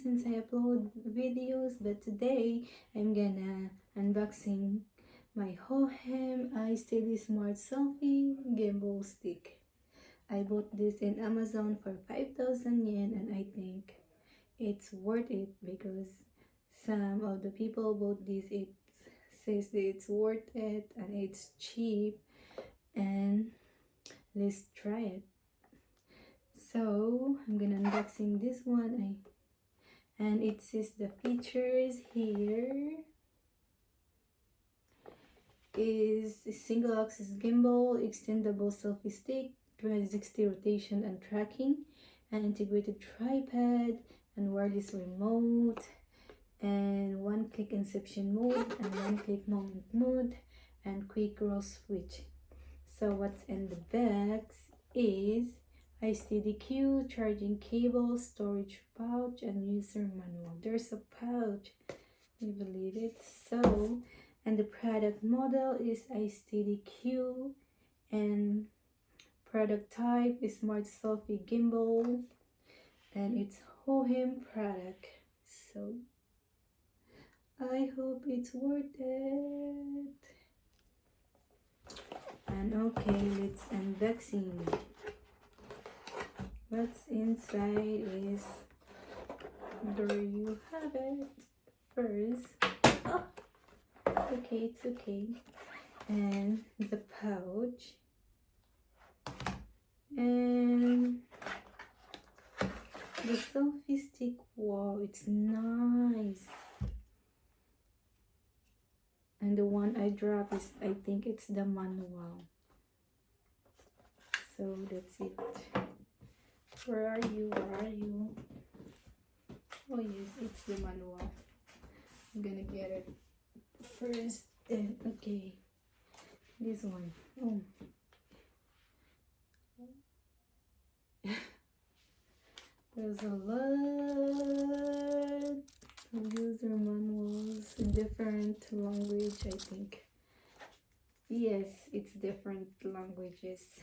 since I upload videos, but today I'm gonna unboxing my Hohem Isteady Smart Selfie Gimbal Stick. I bought this in Amazon for 5,000 yen, and I think it's worth it because some of the people bought this. It says that it's worth it and it's cheap, and let's try it. So I'm gonna unboxing this one, and it says the features here is a single axis gimbal, extendable selfie stick, 360 rotation and tracking, an integrated tripod, and wireless remote, and one-click inception mode, and one-click moment mode, and quick roll switch. So what's in the box is Isteady Q, charging cable, storage pouch, and user manual. There's a pouch, you believe it? So, and the product model is Isteady Q, and product type is Smart Selfie Gimbal, and it's Hohem product. So I hope it's worth it. And okay, let's unboxing. What's inside is, there you have it. First, oh, okay, it's okay. And the pouch, and the selfie stick. Wow, it's nice. And the one I dropped is, I think it's the manual. So that's it. Where are you? Where are you? Oh yes, it's the manual. I'm gonna get it first. Okay, this one. Oh. There's a lot of user manuals in different language, I think. Yes, it's different languages.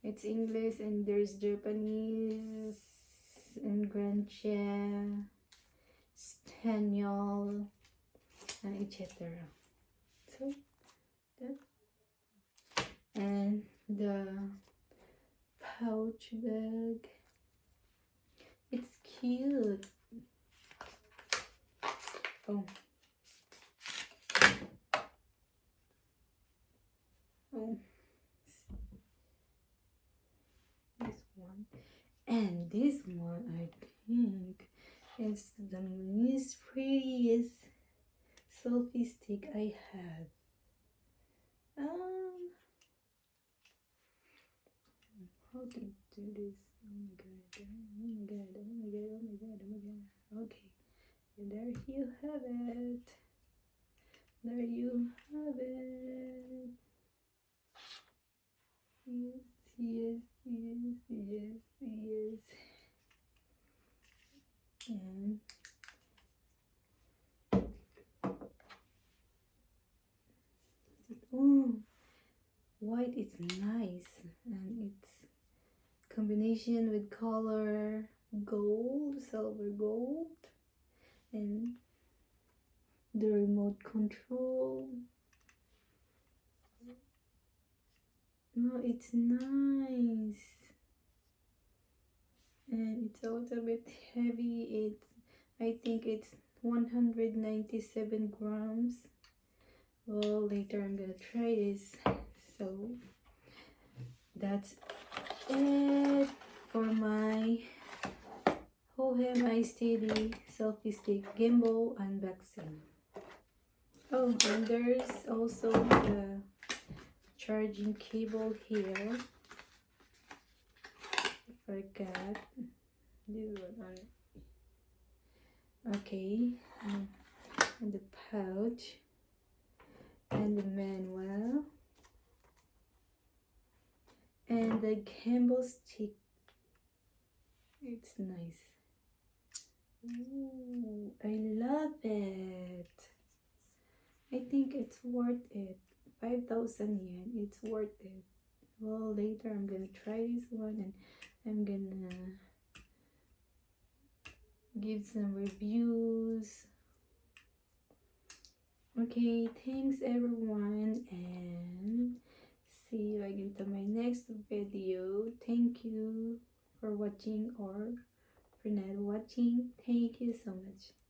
It's English, and there's Japanese, and Grancha, Spanish, and etc. So that, and the pouch bag. It's cute. Oh. Oh. This one. And this one, I think, is the most prettiest selfie stick I have. How to do this? Oh my god, oh my god, oh my god, oh my god, oh my god. Okay, and there you have it. There you have it. Yes, yes, yes, yes, yes. And oh, white is nice, and it's combination with color gold, silver gold, and the remote control. Oh, it's nice, and it's a little bit heavy. I think it's 197 grams. Well, later I'm gonna try this. So that's it for my Hohem Isteady Selfie Stick Gimbal unboxing. Oh, and there's also the charging cable here. I forgot this one on it. Okay, and the pouch, and the manual, and the gimbal stick. It's nice. Ooh, I love it. I think it's worth it. 5,000 yen. It's worth it. Well, later I'm gonna try this one, and I'm gonna give some reviews. Okay, thanks everyone, and see you again to my next video. Thank you for watching, or for not watching. Thank you so much.